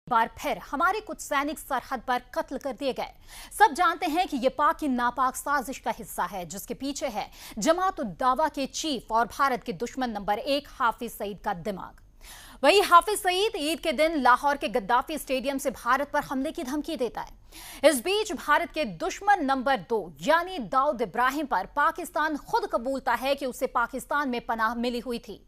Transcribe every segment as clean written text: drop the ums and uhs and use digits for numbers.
बार फिर हमारे कुछ सैनिक सरहद पर कत्ल कर दिए गए। सब जानते हैं कि यह पाक की नापाक साजिश का हिस्सा है जिसके पीछे है जमात उद दावा के चीफ और भारत के दुश्मन नंबर 1 हाफिज सईद का दिमाग। वही हाफिज सईद ईद के दिन लाहौर के गद्दाफी स्टेडियम से भारत पर हमले की धमकी देता है। इस बीच भारत के दुश्मन नंबर 2 यानी दाऊद इब्राहिम पर पाकिस्तान खुद कबूलता है कि उसे पाकिस्तान में पनाह मिली हुई थी।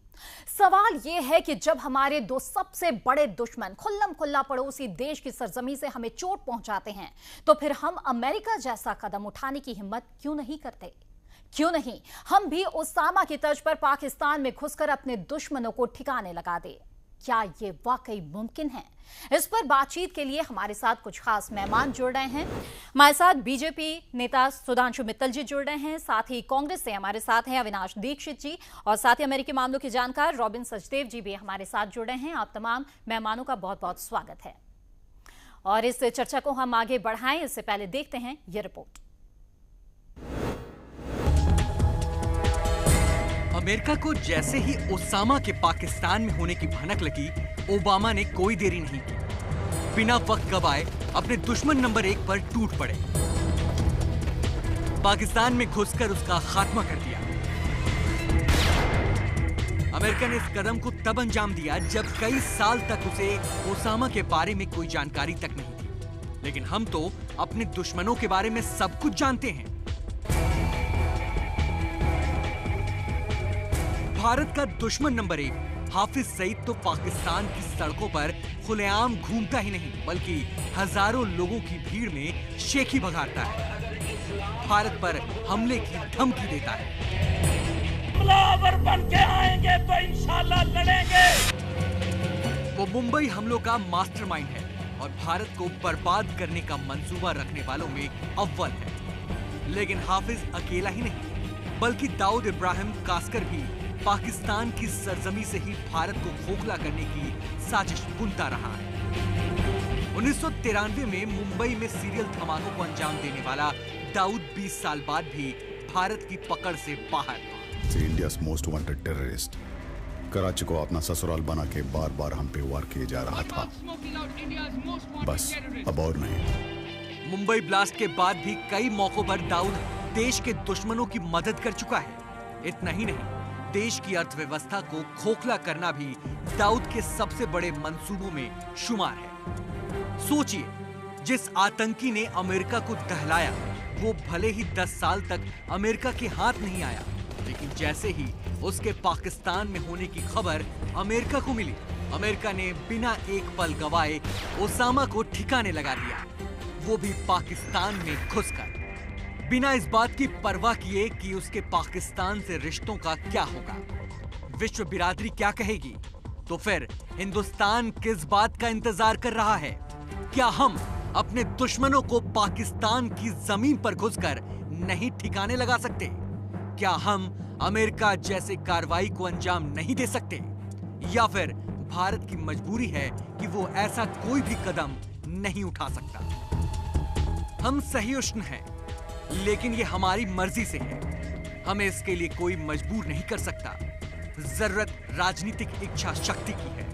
सवाल यह है कि जब हमारे दो सबसे बड़े दुश्मन खुल्लम खुल्ला पड़ोसी देश की सरजमी से हमें चोट पहुंचाते हैं तो फिर हम अमेरिका जैसा कदम उठाने की हिम्मत क्यों नहीं करते? क्यों नहीं हम भी उसामा की तर्ज पर पाकिस्तान में घुसकर अपने दुश्मनों को ठिकाने लगा दे? क्या ये वाकई मुमकिन है? इस पर बातचीत के लिए हमारे साथ कुछ खास मेहमान जुड़ रहे हैं। हमारे साथ बीजेपी नेता सुधांशु मित्तल जी जुड़ रहे हैं, साथ ही कांग्रेस से हमारे साथ हैं अविनाश दीक्षित जी और साथ ही अमेरिकी मामलों के जानकार रॉबिन सचदेव जी भी हमारे साथ जुड़ रहे हैं। आप तमाम मेहमानों का बहुत बहुत स्वागत है और इस चर्चा को हम आगे बढ़ाएं इससे पहले देखते हैं ये रिपोर्ट। अमेरिका को जैसे ही ओसामा के पाकिस्तान में होने की भनक लगी, ओबामा ने कोई देरी नहीं की। बिना वक्त गवाए अपने दुश्मन नंबर 1 पर टूट पड़े। पाकिस्तान में घुसकर उसका खात्मा कर दिया। अमेरिका ने इस कदम को तब अंजाम दिया जब कई साल तक उसे ओसामा के बारे में कोई जानकारी तक नहीं थी। लेकिन हम तो अपने दुश्मनों के बारे में सब कुछ जानते हैं। भारत का दुश्मन नंबर 1 हाफिज सईद तो पाकिस्तान की सड़कों पर खुलेआम घूमता ही नहीं बल्कि हजारों लोगों की भीड़ में शेखी भगाता है, भारत पर हमले की धमकी देता है। हमलावर बन के आएंगे तो इंशाल्लाह लड़ेंगे। वो मुंबई हमलों का मास्टरमाइंड है और भारत को बर्बाद करने का मंसूबा रखने वालों में अव्वल है। लेकिन हाफिज अकेला ही नहीं बल्कि दाऊद इब्राहिम कास्कर भी पाकिस्तान की सरजमी से ही भारत को खोखला करने की साजिश बुनता रहा है। 1993 में मुंबई में सीरियल धमाकों को अंजाम देने वाला दाऊद 20 साल बाद भी भारत की पकड़ से बाहर। India's most wanted terrorist Karachi को अपना ससुराल बना के बार बार हम पे वार किए जा रहा था। बस अब और नहीं। मुंबई ब्लास्ट के बाद भी कई मौकों पर दाऊद देश के दुश्मनों की मदद कर चुका है। इतना ही नहीं, देश की अर्थव्यवस्था को खोखला करना भी दाऊद के सबसे बड़े मंसूबों में शुमार है। सोचिए, जिस आतंकी ने अमेरिका को दहलाया वो भले ही 10 साल तक अमेरिका के हाथ नहीं आया, लेकिन जैसे ही उसके पाकिस्तान में होने की खबर अमेरिका को मिली, अमेरिका ने बिना एक पल गवाए ओसामा को ठिकाने लगा दिया, वो भी पाकिस्तान में घुसकर, बिना इस बात की परवाह किए कि उसके पाकिस्तान से रिश्तों का क्या होगा, विश्व बिरादरी क्या कहेगी। तो फिर हिंदुस्तान किस बात का इंतजार कर रहा है? क्या हम अपने दुश्मनों को पाकिस्तान की जमीन पर घुसकर नहीं ठिकाने लगा सकते? क्या हम अमेरिका जैसे कार्रवाई को अंजाम नहीं दे सकते? या फिर भारत की मजबूरी है कि वो ऐसा कोई भी कदम नहीं उठा सकता? हम सही उष्ण हैं, लेकिन ये हमारी मर्जी से है। हमें इसके लिए कोई मजबूर नहीं कर सकता। जरूरत राजनीतिक इच्छा शक्ति की है।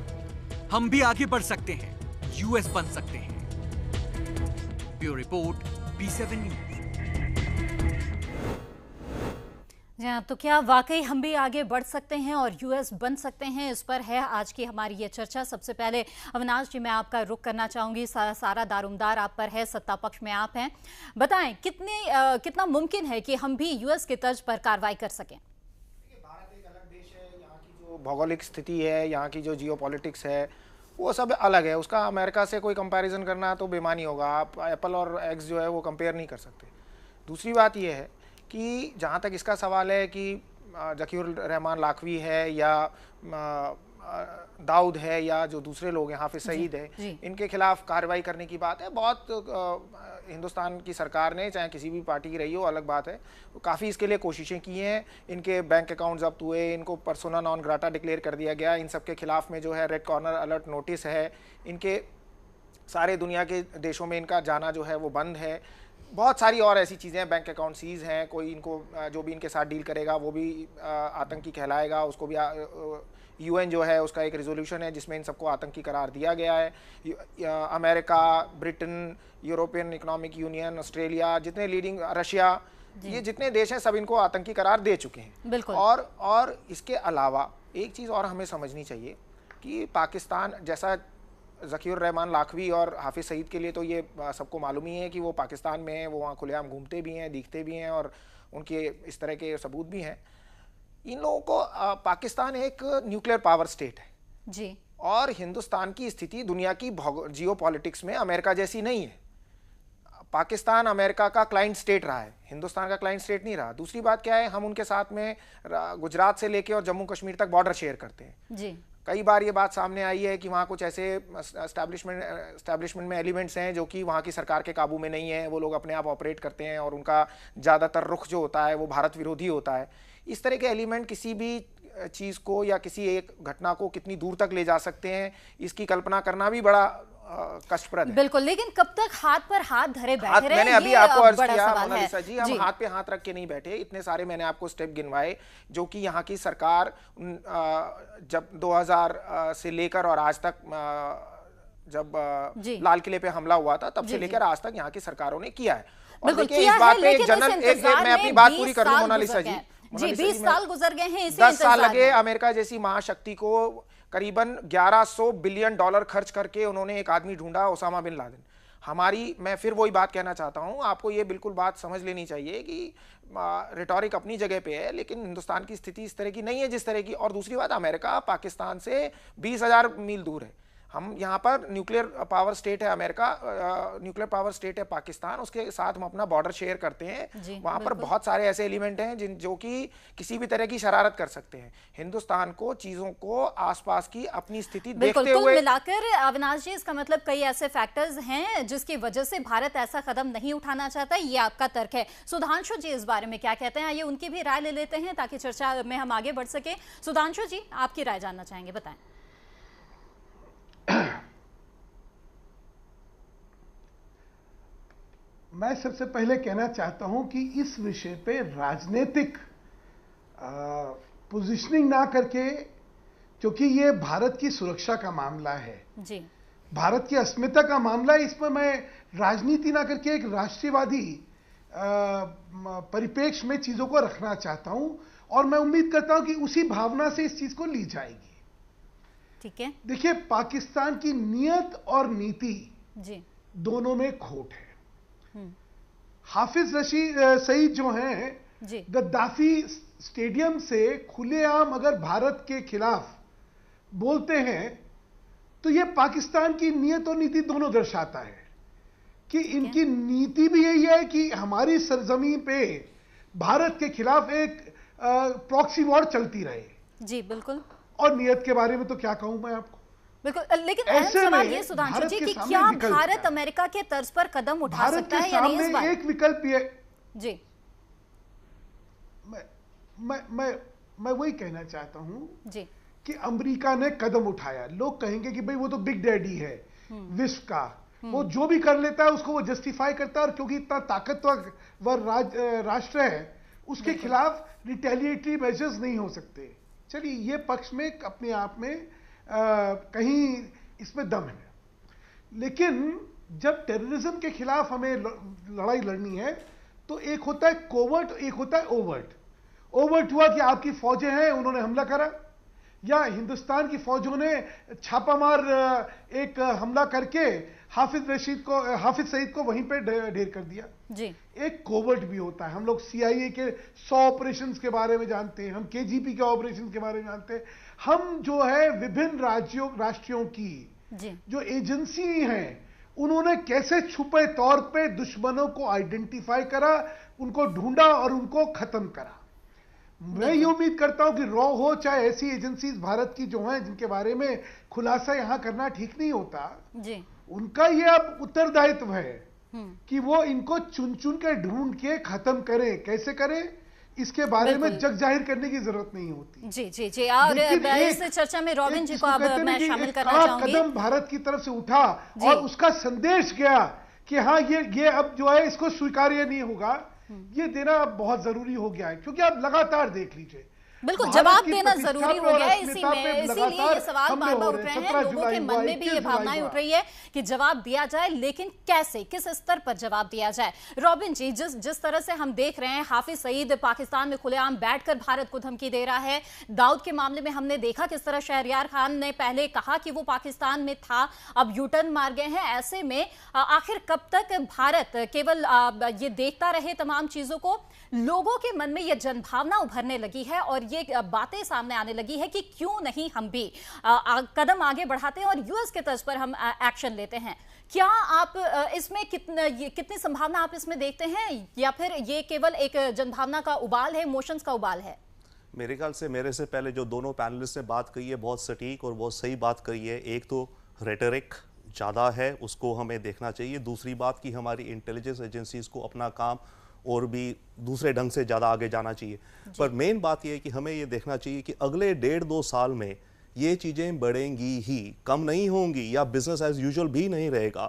हम भी आगे बढ़ सकते हैं, यूएस बन सकते हैं। Bureau report, B7 news. जी हाँ, तो क्या वाकई हम भी आगे बढ़ सकते हैं और यूएस बन सकते हैं? इस पर है आज की हमारी ये चर्चा। सबसे पहले अविनाश जी, मैं आपका रुख करना चाहूंगी। सारा दारोमदार आप पर है, सत्ता पक्ष में आप हैं, बताएं कितना मुमकिन है कि हम भी यूएस के तर्ज पर कार्रवाई कर सकें? भारत एक अलग देश है, यहाँ की जो भौगोलिक स्थिति है, यहाँ की जो जियोपॉलिटिक्स है, वो सब अलग है। उसका अमेरिका से कोई कंपैरिजन करना तो बेमानी होगा। आप एप्पल और एक्स जो है वो कंपेयर नहीं कर सकते। दूसरी बात ये है कि जहाँ तक इसका सवाल है कि ज़कीरुल रहमान लाखवी है या दाऊद है या जो दूसरे लोग हैं, हाफिज सईद है, इनके खिलाफ कार्रवाई करने की बात है। बहुत हिंदुस्तान की सरकार ने, चाहे किसी भी पार्टी की रही हो, अलग बात है, काफ़ी इसके लिए कोशिशें की हैं। इनके बैंक अकाउंट जब्त हुए, इनको पर्सोना नॉन ग्राटा डिक्लेयर कर दिया गया। इन सब के खिलाफ में जो है रेड कॉर्नर अलर्ट नोटिस है। इनके सारे दुनिया के देशों में इनका जाना जो है वो बंद है। बहुत सारी और ऐसी चीज़ें हैं, बैंक अकाउंट सीज हैं। कोई इनको जो भी इनके साथ डील करेगा वो भी आतंकी कहलाएगा, उसको भी यूएन जो है उसका एक रेजोल्यूशन है जिसमें इन सबको आतंकी करार दिया गया है। America, Britain, European economic union, Australia, जितने लीडिंग, रशिया, ये जितने देश हैं सब इनको आतंकी करार दे चुके हैं। बिल्कुल। और इसके अलावा एक चीज़ और हमें समझनी चाहिए कि पाकिस्तान, जैसा ज़कीर रहमान लाखवी और हाफिज सईद के लिए तो ये सबको मालूम ही है कि वो पाकिस्तान में हैं, वो वहाँ खुलेआम घूमते भी हैं, दिखते भी हैं और उनके इस तरह के सबूत भी हैं। इन लोगों को पाकिस्तान एक न्यूक्लियर पावर स्टेट है जी, और हिंदुस्तान की स्थिति दुनिया की जियो पॉलिटिक्स में अमेरिका जैसी नहीं है। पाकिस्तान अमेरिका का क्लाइंट स्टेट रहा है, हिंदुस्तान का क्लाइंट स्टेट नहीं रहा। दूसरी बात क्या है, हम उनके साथ में गुजरात से लेके और जम्मू कश्मीर तक बॉर्डर शेयर करते हैं जी। कई बार ये बात सामने आई है कि वहाँ कुछ ऐसे एस्टैब्लिशमेंट में एलिमेंट्स हैं जो कि वहाँ की सरकार के काबू में नहीं है, वो लोग अपने आप ऑपरेट करते हैं और उनका ज़्यादातर रुख जो होता है वो भारत विरोधी होता है। इस तरह के एलिमेंट किसी भी चीज़ को या किसी एक घटना को कितनी दूर तक ले जा सकते हैं, इसकी कल्पना करना भी बड़ा कष्टप्रद है। बिल्कुल, लेकिन कब तक हाथ पर हाथ धरे बैठे रहे? मैंने अभी आपको अर्ज किया मोनालिसा जी, हम जी। हाथ पे हाथ रख के नहीं बैठे। इतने सारे मैंने आपको स्टेप गिनवाए जो कि यहाँ की सरकार जब 2000 से लेकर और आज तक, जब लाल किले पे हमला हुआ था तब से लेकर आज तक यहाँ की सरकारों ने किया है। और देखिए इस बात पे एक जनरल, मैं अपनी बात पूरी कर लूं मोनालिसा जी। 20 साल गुजर गए हैं, 10 साल लगे अमेरिका जैसी महाशक्ति को, करीबन 1100 बिलियन डॉलर खर्च करके उन्होंने एक आदमी ढूंढा, ओसामा बिन लादेन। मैं फिर वही बात कहना चाहता हूं, आपको ये बिल्कुल बात समझ लेनी चाहिए कि रिटॉरिक अपनी जगह पे है लेकिन हिंदुस्तान की स्थिति इस तरह की नहीं है जिस तरह की। और दूसरी बात, अमेरिका पाकिस्तान से 20,000 मील दूर है। हम यहाँ पर न्यूक्लियर पावर स्टेट है अमेरिका, न्यूक्लियर पावर स्टेट है पाकिस्तान, उसके साथ हम अपना बॉर्डर शेयर करते हैं। वहाँ पर बहुत सारे ऐसे एलिमेंट हैं जो कि किसी भी तरह की शरारत कर सकते हैं। हिंदुस्तान को चीजों को आसपास की अपनी स्थिति देखते हुए मिलाकर, अविनाश जी, इसका मतलब कई ऐसे फैक्टर्स हैं जिसकी वजह से भारत ऐसा कदम नहीं उठाना चाहता, ये आपका तर्क है। सुधांशु जी इस बारे में क्या कहते हैं, आइए उनकी भी राय ले लेते हैं ताकि चर्चा में हम आगे बढ़ सके। सुधांशु जी, आपकी राय जानना चाहेंगे, बताएं। मैं सबसे पहले कहना चाहता हूं कि इस विषय पे राजनीतिक पोजीशनिंग ना करके, क्योंकि ये भारत की सुरक्षा का मामला है जी, भारत की अस्मिता का मामला है, इसमें मैं राजनीति ना करके एक राष्ट्रवादी परिप्रेक्ष्य में चीजों को रखना चाहता हूं और मैं उम्मीद करता हूं कि उसी भावना से इस चीज को ली जाएगी। ठीक है, देखिए, पाकिस्तान की नियत और नीति जी दोनों में खोट है। हाफिज सईद जो हैं, गद्दाफी स्टेडियम से खुलेआम अगर भारत के खिलाफ बोलते हैं तो यह पाकिस्तान की नियत और नीति दोनों दर्शाता है कि इनकी नीति भी यही है कि हमारी सरजमीन पे भारत के खिलाफ एक प्रॉक्सी वॉर चलती रहे। जी बिल्कुल। और नियत के बारे में तो क्या कहूं मैं आपको, बिल्कुल। लेकिन अहम सवाल ये सुधांशु जी कि क्या भारत अमेरिका के तर्ज पर कदम उठा सकता है या नहीं इस बार? एक विकल्प ये जी, मैं वही कहना चाहता हूं जी कि अमेरिका ने कदम उठाया। लोग कहेंगे कि भाई वो तो बिग डैडी है विश्व का, वो जो भी कर लेता है उसको वो जस्टिफाई करता है और क्योंकि इतना ताकतवर राष्ट्र है उसके खिलाफ रिटेलिएटरी मेजर्स नहीं हो सकते। चलिए, ये पक्ष में अपने आप में कहीं इसमें दम है, लेकिन जब टेररिज्म के खिलाफ हमें लड़ाई लड़नी है तो एक होता है कोवर्ट, एक होता है ओवर्ट। ओवर्ट हुआ कि आपकी फौजें हैं, उन्होंने हमला करा, या हिंदुस्तान की फौजों ने छापामार एक हमला करके हाफिज सईद को वहीं पे ढेर कर दिया जी। एक कोवर्ट भी होता है। हम लोग CIA के 100 ऑपरेशंस के बारे में जानते हैं, हम KGB के ऑपरेशंस के बारे में जानते हैं। हम जो है विभिन्न राष्ट्रों की जो एजेंसी हैं उन्होंने कैसे छुपे तौर पे दुश्मनों को आइडेंटिफाई करा, उनको ढूंढा और उनको खत्म करा। मैं ये उम्मीद करता हूं कि रॉ हो चाहे ऐसी एजेंसीज भारत की जो हैं जिनके बारे में खुलासा यहां करना ठीक नहीं होता जी, उनका ये अब उत्तरदायित्व है कि वो इनको चुन चुन के ढूंढ के खत्म करें। कैसे करें इसके बारे में जग जाहिर करने की जरूरत नहीं होती। जी जी जी। और इस चर्चा में रॉबिन जी को अब मैं शामिल करना चाहूंगी। कदम भारत की तरफ से उठा और उसका संदेश गया कि हाँ ये अब जो है इसको स्वीकार्य नहीं होगा, ये देना अब बहुत जरूरी हो गया है। क्योंकि आप लगातार देख लीजिए, बिल्कुल जवाब देना जरूरी हो गया है इसीलिए ये सवाल बार बार उठ रहे हैं, लोगों के मन में भी ये भावनाएं उठ रही है कि जवाब दिया जाए, लेकिन कैसे, किस स्तर पर जवाब दिया जाए। रॉबिन जी, जिस तरह से हम देख रहे हैं हाफिज सईद पाकिस्तान में खुलेआम बैठकर भारत को धमकी दे रहा है, दाऊद के मामले में हमने देखा किस तरह शहरयार खान ने पहले कहा कि वो पाकिस्तान में था, अब यूटर्न मार गए हैं। ऐसे में आखिर कब तक भारत केवल ये देखता रहे तमाम चीजों को? लोगों के मन में यह जनभावना उभरने लगी है और ये बातें सामने आने लगी है कि क्यों नहीं हम भी कदम आगे बढ़ाते हैं और यूएस के तर्ज पर हम एक्शन लेते हैं। क्या आप इसमें कितनी संभावना आप इसमें देखते हैं, या फिर ये केवल एक जनभावना का उबाल है, इमोशंस का उबाल है? मेरे ख्याल से मेरे से पहले जो दोनों पैनलिस्ट ने बात कही है बहुत सटीक और बहुत सही बात कही है। एक तो रेटरिक ज़्यादा है, उसको हमें देखना चाहिए। दूसरी बात कि हमारी इंटेलिजेंस एजेंसीज को अपना काम और भी दूसरे ढंग से ज़्यादा आगे जाना चाहिए। पर मेन बात यह है कि हमें ये देखना चाहिए कि अगले 1.5-2 साल में ये चीज़ें बढ़ेंगी ही, कम नहीं होंगी, या बिजनेस एज यूजुअल भी नहीं रहेगा।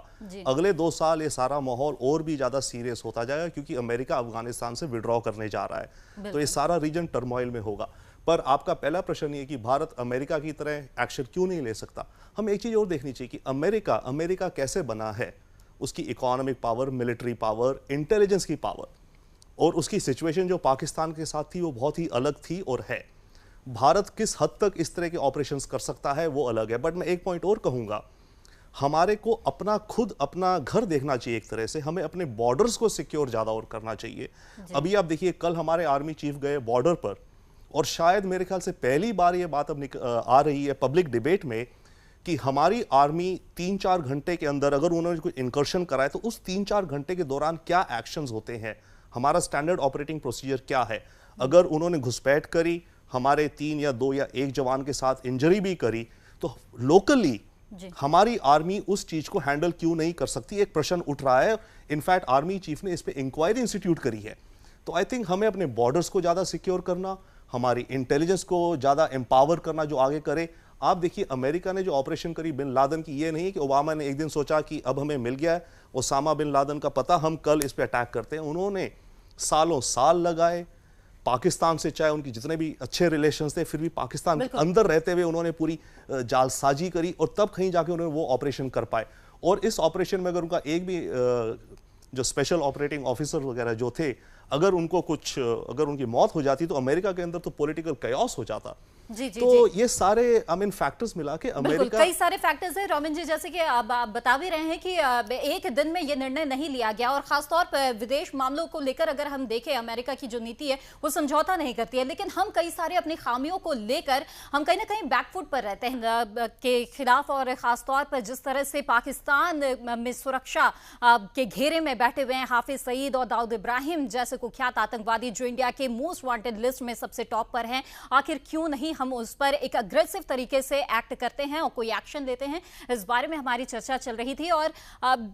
अगले 2 साल ये सारा माहौल और भी ज़्यादा सीरियस होता जाएगा, क्योंकि अमेरिका अफगानिस्तान से विड्रॉ करने जा रहा है, तो ये सारा रीजन टर्मोइल में होगा। पर आपका पहला प्रश्न ये कि भारत अमेरिका की तरह एक्शन क्यों नहीं ले सकता। हम एक चीज़ और देखनी चाहिए कि अमेरिका कैसे बना है, उसकी economic power, military power, intelligence की पावर, और उसकी सिचुएशन जो पाकिस्तान के साथ थी वो बहुत ही अलग थी और है। भारत किस हद तक इस तरह के ऑपरेशंस कर सकता है वो अलग है। बट मैं एक पॉइंट और कहूँगा, हमारे को अपना घर देखना चाहिए। एक तरह से हमें अपने बॉर्डर्स को सिक्योर ज़्यादा और करना चाहिए। अभी आप देखिए, कल हमारे आर्मी चीफ गए बॉर्डर पर, और शायद मेरे ख्याल से पहली बार ये बात अब आ रही है पब्लिक डिबेट में कि हमारी आर्मी 3-4 घंटे के अंदर अगर उन्होंने कोई इंकर्शन कराए तो उस 3-4 घंटे के दौरान क्या एक्शंस होते हैं, हमारा स्टैंडर्ड ऑपरेटिंग प्रोसीजर क्या है। अगर उन्होंने घुसपैठ करी, हमारे 3 या 2 या 1 जवान के साथ इंजरी भी करी, तो लोकली हमारी आर्मी उस चीज को हैंडल क्यों नहीं कर सकती, एक प्रश्न उठ रहा है। इनफैक्ट आर्मी चीफ ने इस पे इंक्वायरी इंस्टीट्यूट करी है। तो आई थिंक हमें अपने बॉर्डर्स को ज्यादा सिक्योर करना, हमारी इंटेलिजेंस को ज्यादा एम्पावर करना जो आगे करे। आप देखिए, अमेरिका ने जो ऑपरेशन करी बिन लादेन की, ये नहीं कि ओबामा ने एक दिन सोचा कि अब हमें मिल गया है ओसामा बिन लादेन का पता, हम कल इस पे अटैक करते हैं। उन्होंने सालों साल लगाए, पाकिस्तान से चाहे उनकी जितने भी अच्छे रिलेशंस थे, फिर भी पाकिस्तान के अंदर रहते हुए उन्होंने पूरी जालसाजी करी, और तब कहीं जाके उन्होंने वो ऑपरेशन कर पाए। और इस ऑपरेशन में अगर उनका एक भी जो स्पेशल ऑपरेटिंग ऑफिसर वगैरह जो थे, अगर उनकी मौत हो जाती तो अमेरिका के अंदर तो पॉलिटिकल कैओस हो जाता। तो ये सारे फैक्टर्स मिला के अमेरिका, कई सारे फैक्टर्स हैं रोमिन जी, जैसे कि आप बता भी रहे हैं कि एक दिन में ये निर्णय नहीं लिया गया, और खासतौर पर विदेश मामलों को लेकर अगर हम देखें, अमेरिका की जो नीति है वो समझौता नहीं करती है, लेकिन हम कई सारे अपनी खामियों को लेकर हम कहीं ना कहीं बैकफुट पर रहते हैं के खिलाफ। और खासतौर पर जिस तरह से पाकिस्तान में सुरक्षा के घेरे में बैठे हुए हैं हाफिज सईद और दाऊद इब्राहिम जैसे कुख्यात आतंकवादी, जो इंडिया के मोस्ट वांटेड लिस्ट में सबसे टॉप पर हैं, आखिर क्यों नहीं हम उस पर एक अग्रेसिव तरीके से एक्ट करते हैं और कोई एक्शन लेते हैं? इस बारे में हमारी चर्चा चल रही थी, और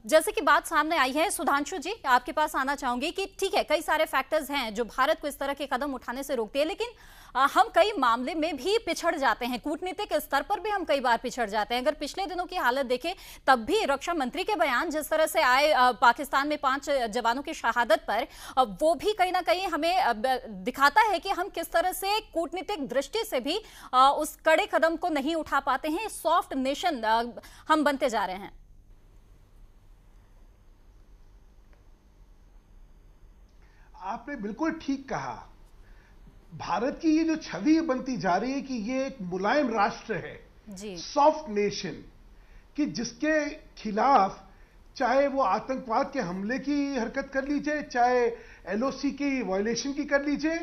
जैसे कि बात सामने आई है, सुधांशु जी आपके पास आना चाहूंगी कि ठीक है, कई सारे फैक्टर्स हैं जो भारत को इस तरह के कदम उठाने से रोकते हैं, लेकिन हम कई मामले में भी पिछड़ जाते हैं, कूटनीतिक स्तर पर भी हम कई बार पिछड़ जाते हैं। अगर पिछले दिनों की हालत देखें, तब भी रक्षा मंत्री के बयान जिस तरह से आए पाकिस्तान में 5 जवानों की शहादत पर, वो भी कहीं ना कहीं हमें दिखाता है कि हम किस तरह से कूटनीतिक दृष्टि से भी उस कड़े कदम को नहीं उठा पाते हैं। सॉफ्ट नेशन हम बनते जा रहे हैं। आपने बिल्कुल ठीक कहा। भारत की ये जो छवि बनती जा रही है कि ये एक मुलायम राष्ट्र है, सॉफ्ट नेशन, कि जिसके खिलाफ चाहे वो आतंकवाद के हमले की हरकत कर लीजिए, चाहे एलओसी की वायलेशन की कर लीजिए,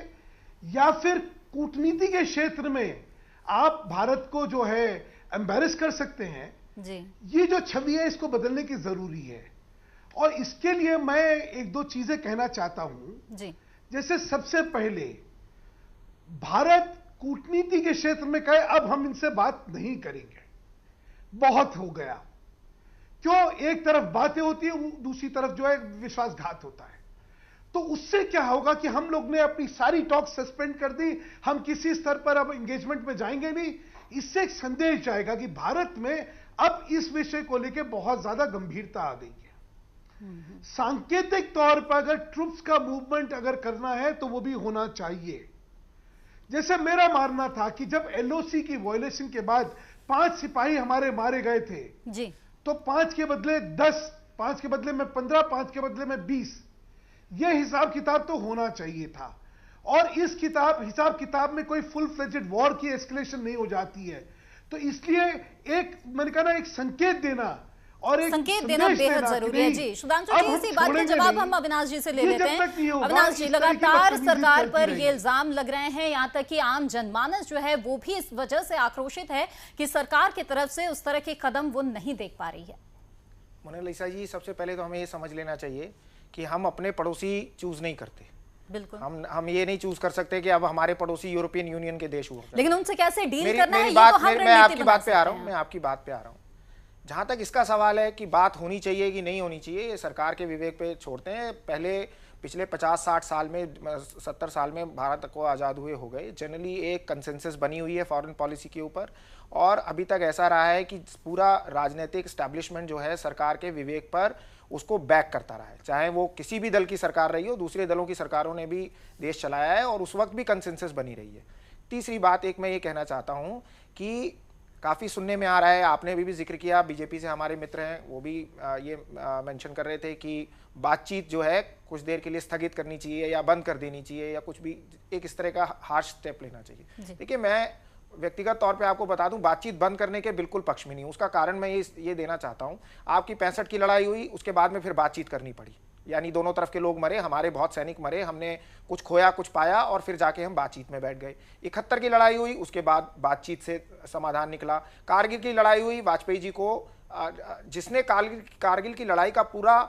या फिर कूटनीति के क्षेत्र में आप भारत को जो है एम्बैरेस कर सकते हैं जी। ये जो छवि है इसको बदलने की जरूरी है, और इसके लिए मैं 1-2 चीजें कहना चाहता हूं जी। जैसे सबसे पहले, भारत कूटनीति के क्षेत्र में कहे अब हम इनसे बात नहीं करेंगे, बहुत हो गया। क्यों? एक तरफ बातें होती है, दूसरी तरफ जो है विश्वासघात होता है। तो उससे क्या होगा कि हम लोग ने अपनी सारी टॉक सस्पेंड कर दी, हम किसी स्तर पर अब एंगेजमेंट में जाएंगे नहीं। इससे एक संदेश जाएगा कि भारत में अब इस विषय को लेकर बहुत ज्यादा गंभीरता आ गई है। सांकेतिक तौर पर अगर ट्रूप्स का मूवमेंट अगर करना है तो वो भी होना चाहिए। जैसे मेरा मानना था कि जब एलओसी की वायलेशन के बाद 5 सिपाही हमारे मारे गए थे जी, तो 5 के बदले 10, 5 के बदले में 15, 5 के बदले में 20, यह हिसाब किताब तो होना चाहिए था। और इस हिसाब किताब में कोई फुल फ्लेजेड वॉर की एस्केलेशन नहीं हो जाती है। तो इसलिए एक मैंने कहा ना, एक संकेत देना और एक संकेत देना बेहद जरूरी है। जी सुधांशु जी, इसी बात का जवाब हम अविनाश जी से ले लेते हैं। अविनाश जी, लगातार सरकार पर ये इल्जाम लग रहे हैं, यहाँ तक कि आम जनमानस जो है वो भी इस वजह से आक्रोशित है कि सरकार की तरफ से उस तरह के कदम वो नहीं देख पा रही है। मोनालिसा जी, सबसे पहले तो हमें ये समझ लेना चाहिए कि हम अपने पड़ोसी चूज नहीं करते। बिल्कुल, हम ये नहीं चूज कर सकते कि अब हमारे पड़ोसी यूरोपियन यूनियन के देश हुए, लेकिन उनसे कैसे डील करना है, मैं आपकी बात पे आ रहा हूँ। जहां तक इसका सवाल है कि बात होनी चाहिए कि नहीं होनी चाहिए, ये सरकार के विवेक पे छोड़ते हैं। पिछले 50-60 साल में, 70 साल में भारत को आज़ाद हुए हो गए, जनरली एक कंसेंसस बनी हुई है फॉरेन पॉलिसी के ऊपर, और अभी तक ऐसा रहा है कि पूरा राजनीतिक एस्टैब्लिशमेंट जो है सरकार के विवेक पर उसको बैक करता रहा है। चाहे वो किसी भी दल की सरकार रही हो, दूसरे दलों की सरकारों ने भी देश चलाया है और उस वक्त भी कंसेंसस बनी रही है। तीसरी बात मैं ये कहना चाहता हूँ कि काफ़ी सुनने में आ रहा है, आपने भी जिक्र किया, बीजेपी से हमारे मित्र हैं वो भी ये मेंशन कर रहे थे कि बातचीत जो है कुछ देर के लिए स्थगित करनी चाहिए या बंद कर देनी चाहिए या कुछ भी एक इस तरह का हार्श स्टेप लेना चाहिए। देखिए, मैं व्यक्तिगत तौर पे आपको बता दूं, बातचीत बंद करने के बिल्कुल पक्ष में नहीं। उसका कारण मैं ये देना चाहता हूं, आपकी 65 की लड़ाई हुई, उसके बाद में फिर बातचीत करनी पड़ी, यानी दोनों तरफ के लोग मरे, हमारे बहुत सैनिक मरे, हमने कुछ खोया कुछ पाया और फिर जाके हम बातचीत में बैठ गए। 71 की लड़ाई हुई, उसके बाद बातचीत से समाधान निकला। कारगिल की लड़ाई हुई, वाजपेयी जी को जिसने कारगिल की लड़ाई का पूरा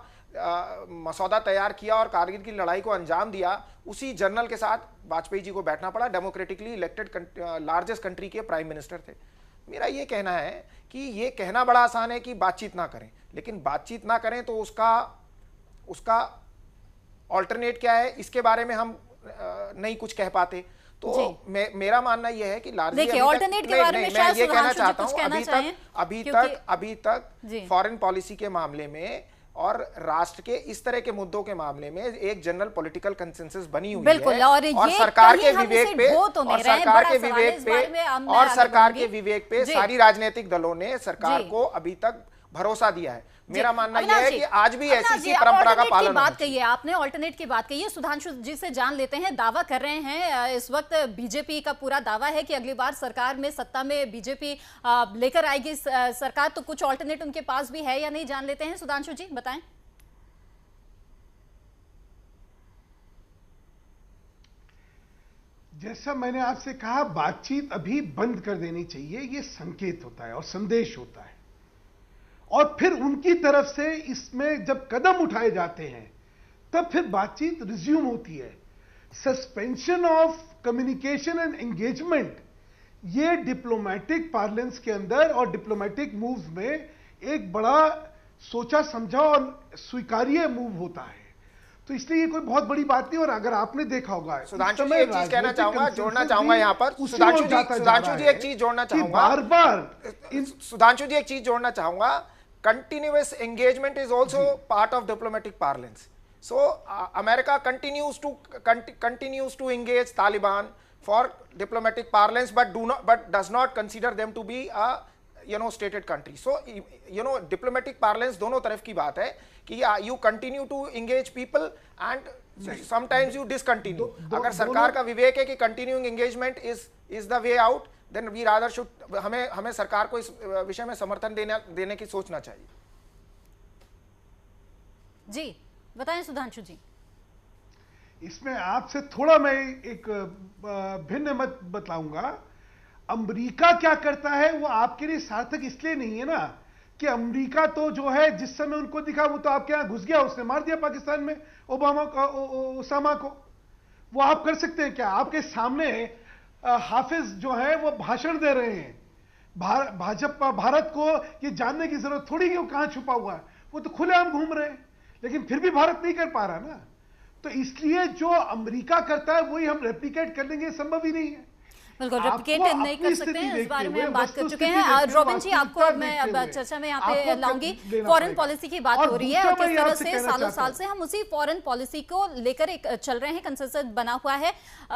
मसौदा तैयार किया और कारगिल की लड़ाई को अंजाम दिया, उसी जनरल के साथ वाजपेयी जी को बैठना पड़ा। डेमोक्रेटिकली इलेक्टेड लार्जेस्ट कंट्री के प्राइम मिनिस्टर थे। मेरा ये कहना है कि ये कहना बड़ा आसान है कि बातचीत ना करें, लेकिन बातचीत ना करें तो उसका ऑल्टरनेट क्या है, इसके बारे में हम नहीं कुछ कह पाते। तो मेरा मानना यह है कि देखिए, ऑल्टरनेट के बारे में मैं ये कहना चाहता हूं, अभी तक फॉरेन पॉलिसी के मामले में और राष्ट्र के इस तरह के मुद्दों के मामले में एक जनरल पॉलिटिकल कंसेंसस बनी हुई है और सरकार के विवेक पे सारी राजनीतिक दलों ने सरकार को अभी तक भरोसा दिया है। मेरा मानना यह है कि आज भी ऐसी परंपरा का पालन। बात कही है आपने, ऑल्टरनेट की बात कही है। सुधांशु जी से जान लेते हैं, दावा कर रहे हैं इस वक्त बीजेपी का पूरा दावा है कि अगली बार सरकार में सत्ता में बीजेपी लेकर आएगी सरकार, तो कुछ ऑल्टरनेट उनके पास भी है या नहीं, जान लेते हैं। सुधांशु जी बताएं। जैसा मैंने आपसे कहा, बातचीत अभी बंद कर देनी चाहिए, ये संकेत होता है और संदेश होता है, और फिर उनकी तरफ से इसमें जब कदम उठाए जाते हैं तब फिर बातचीत रिज्यूम होती है। Suspension of communication and engagement, ये डिप्लोमेटिक पार्लेंस के अंदर और डिप्लोमेटिक मूव्स में एक बड़ा सोचा समझा और स्वीकार्य मूव होता है। तो इसलिए ये कोई बहुत बड़ी बात नहीं। और अगर आपने देखा होगा, सुधांशु जी एक चीज कहना चाहूंगा, जोड़ना चाहूंगा यहाँ पर, सुधांशु जी एक चीज जोड़ना चाहूंगा, सुधांशु जी एक चीज जोड़ना चाहूंगा, continuous engagement is also part of diplomatic parlance. So America continues to engage Taliban for diplomatic parlance, but does not consider them to be a stated country. So diplomatic parlance दोनों तरफ की बात है कि you continue to engage people and sometimes you discontinue. अगर सरकार का विवेक है कि continuing engagement is the way out, then we rather should, हमें सरकार को इस विषय में समर्थन देने की सोचना चाहिए। जी बताएं सुधांशु जी। इसमें आपसे थोड़ा मैं एक भिन्न मत बतलाऊंगा। अमेरिका क्या करता है वो आपके लिए सार्थक इसलिए नहीं है ना कि अमेरिका तो जो है जिस समय उनको दिखा वो तो आपके यहां घुस गया, उसने मार दिया पाकिस्तान में ओसामा को। वो आप कर सकते हैं क्या? आपके सामने हाफिज जो है वो भाषण दे रहे हैं। भाजपा भारत को ये जानने की जरूरत थोड़ी कि वो कहां छुपा हुआ है, वो तो खुलेआम घूम रहे हैं, लेकिन फिर भी भारत नहीं कर पा रहा ना। तो इसलिए जो अमेरिका करता है वही हम रेप्लिकेट कर लेंगे, संभव ही नहीं है। बिल्कुल रेप्लिकेट नहीं कर सकते हैं, इस बारे में हम बात कर चुके हैं। रॉबिन जी, आपको अब मैं अब चर्चा में यहाँ पे लाऊंगी। फॉरेन पॉलिसी की बात हो रही है और किस तरह से सालों साल से हम उसी फॉरेन पॉलिसी को लेकर एक चल रहे हैं, कंसेंसस बना हुआ है।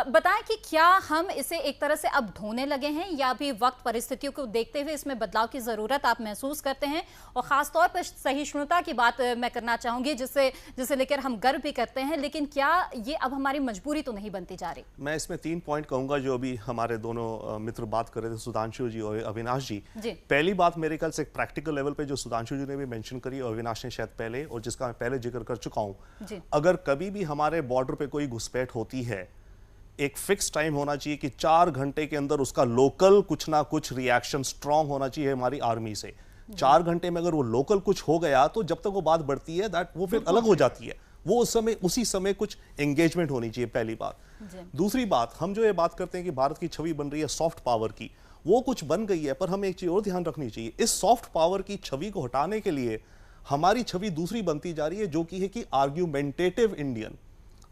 बताएं कि क्या हम इसे एक तरह से अब ढोने लगे हैं या भी वक्त परिस्थितियों को देखते हुए इसमें बदलाव की जरूरत आप महसूस करते हैं? और खासतौर पर सहिष्णुता की बात मैं करना चाहूंगी, जिसे लेकर हम गर्व भी करते हैं, लेकिन क्या ये अब हमारी मजबूरी तो नहीं बनती जा रही? मैं इसमें 3 पॉइंट कहूंगा जो अभी हमारे दोनों मित्र बात कर रहे थे, सुधांशु जी और अविनाश जी। पहली बात मेरे ख्याल से एक प्रैक्टिकल लेवल पे जो सुधांशु जी ने भी मेंशन करी और अविनाश ने शायद पहले, और जिसका मैं पहले जिक्र कर चुका हूं, अगर कभी भी हमारे बॉर्डर पे कोई घुसपैठ होती है, एक फिक्स टाइम होना चाहिए कि 4 घंटे के अंदर उसका लोकल कुछ ना कुछ रिएक्शन स्ट्रांग होना चाहिए हमारी आर्मी से। 4 घंटे में अगर वो लोकल कुछ हो गया तो जब तक वो बात बढ़ती है दैट वो फिर अलग हो जाती है, वो उसी समय कुछ एंगेजमेंट होनी चाहिए, पहली बात। दूसरी बात, हम जो ये बात करते हैं कि भारत की छवि बन रही है सॉफ्ट पावर की, वो कुछ बन गई है, पर हमें एक चीज और ध्यान रखनी चाहिए, इस सॉफ्ट पावर की छवि को हटाने के लिए हमारी छवि दूसरी बनती जा रही है, जो कि है कि आर्ग्यूमेंटेटिव इंडियन।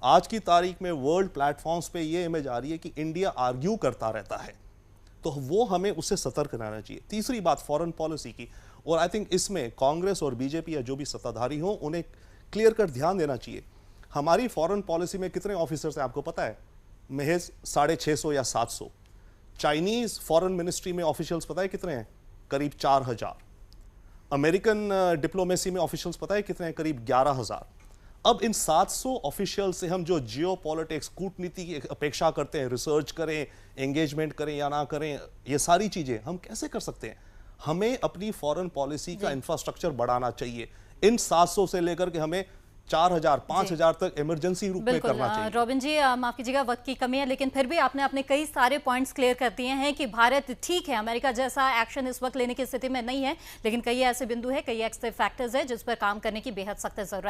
आज की तारीख में वर्ल्ड प्लेटफॉर्म्स पे ये इमेज आ रही है कि इंडिया आर्ग्यू करता रहता है, तो वो हमें उससे सतर्क रहना चाहिए। तीसरी बात फॉरेन पॉलिसी की, और आई थिंक इसमें कांग्रेस और बीजेपी या जो भी सत्ताधारी हो उन्हें क्लियर कर ध्यान देना चाहिए। हमारी फॉरेन पॉलिसी में कितने ऑफिसर्स हैं आपको पता है? महज 650 या 700। चाइनीज फॉरेन मिनिस्ट्री में ऑफिशियल्स पता है कितने हैं? करीब 4000। अमेरिकन डिप्लोमेसी में ऑफिशियल्स पता है कितने हैं? करीब 11000। अब इन 700 ऑफिशियल से हम जो जियो पॉलिटिक्स, कूटनीति की अपेक्षा करते हैं, रिसर्च करें, एंगेजमेंट करें या ना करें, ये सारी चीजें हम कैसे कर सकते हैं? हमें अपनी फॉरेन पॉलिसी का इंफ्रास्ट्रक्चर बढ़ाना चाहिए। इन 700 से लेकर के हमें 4000, 5000 तक इमरजेंसी रूप में करना चाहिए। रॉबिन जी, माफ कीजिएगा, वक्त की कमी है, लेकिन फिर भी आपने अपने कई सारे पॉइंट्स क्लियर कर दिए हैं कि भारत ठीक है, अमेरिका जैसा एक्शन इस वक्त लेने की स्थिति में नहीं है, लेकिन कई ऐसे बिंदु है, कई ऐसे फैक्टर्स है जिस पर काम करने की बेहद सख्त जरूरत है।